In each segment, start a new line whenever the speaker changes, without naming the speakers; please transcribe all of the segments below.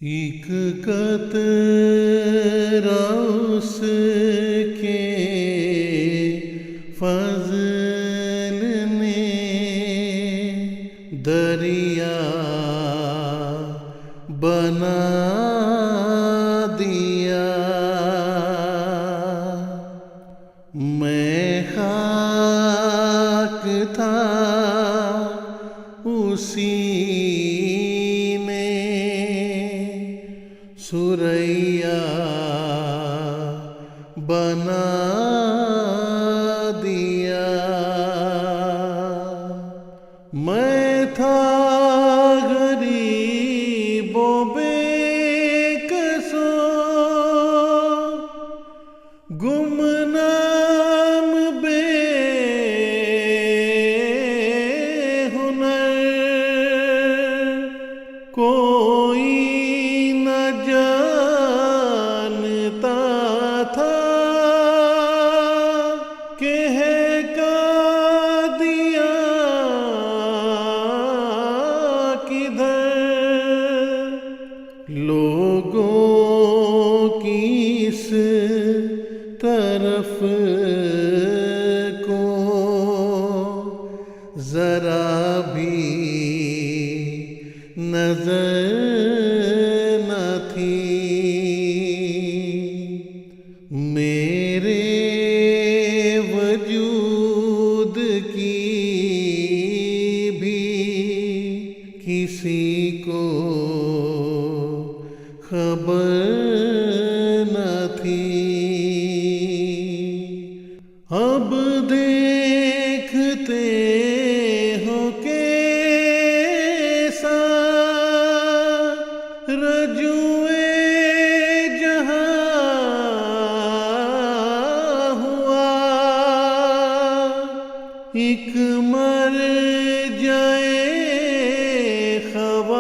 ایک قطرہ اس کے فضل نے دریا بنا دیا۔ میں خاک تھا اسی نے سریا بنا دیا۔ میں تھا غریب و بے کسو، گمنام بے ہنر، کوئی نہ جانتا تھا کہ ہے قادیہ کدھر۔ لوگوں کی اس طرف کو ذرا بھی نظر نہ تھی۔ میرے وجود کی بھی کسی کو خبر نہ تھی۔ اب دیکھتے ہو کیسا رجوع جہاں ہوا، ایک مرجع خواص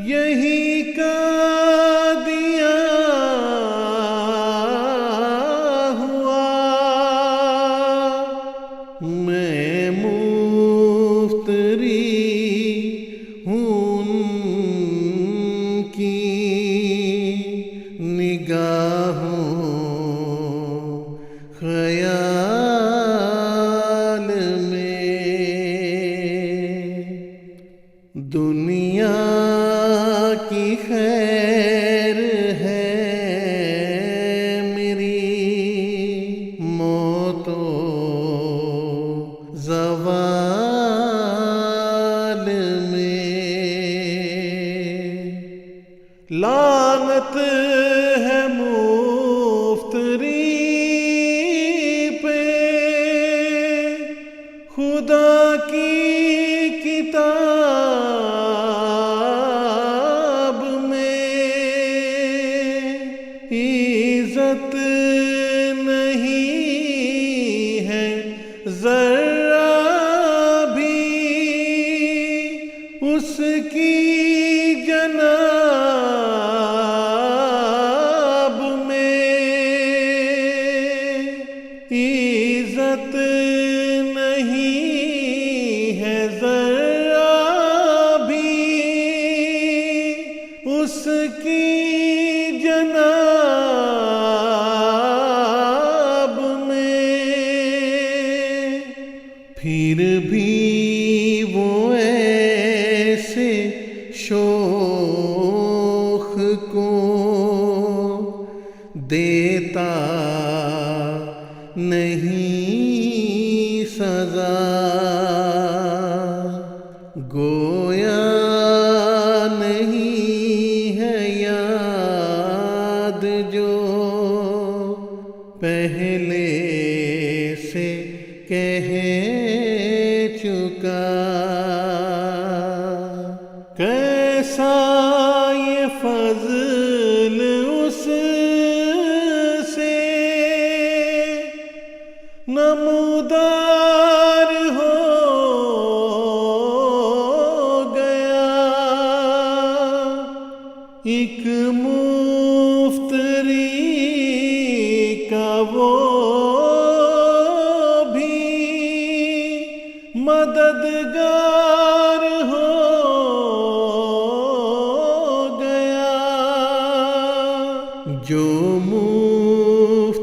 یہی قادیہ ہوا۔ میں مفتری ہوں ان کی نگاہوں خیال میں۔ دنیا کی خیر ہے میری موت و زوال میں۔ لعنت ہے مفتری پہ، خدا کی کتاب میں عزت نہیں ہے ذرہ بھی اس کی جناب میں۔ عزت نہیں ہے ذرہ بھی اس کی جناب میں۔ پھر بھی وہ ایسے شوخ کو دیتا نہیں سزا، گویا نہیں ہے یاد جو پہلے سے کہہ چکا۔ کیسا یہ فضل اس سے نمودار ہو گیا، ایک مفتری کا وہ بھی مددگار ہو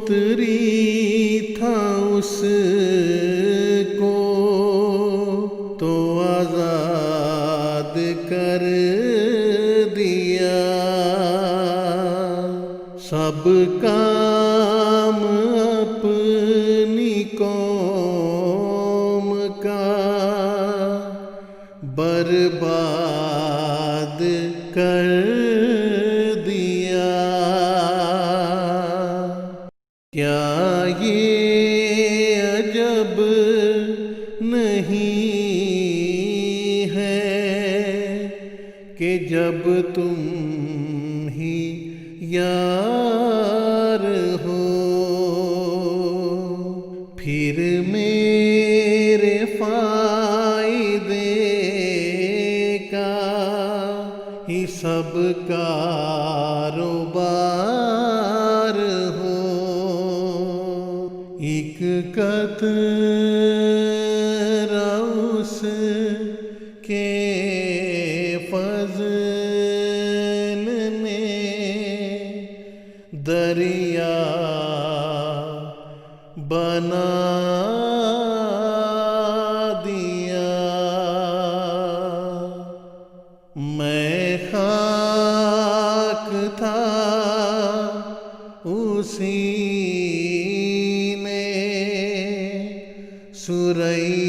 اتری تھا اس کو تو آزاد کر دیا، سب کام اپنی قوم کا برباد کر دیا۔ کیا یہ عجب نہیں ہے کہ جب تم ہی یار ہو، پھر میرے فائدے کا ہی سب کاروبار ہو۔ ایک قطرہ اس کے فضل نے دریا بنا دیا۔ میں خاک تھا اسی نے سرئی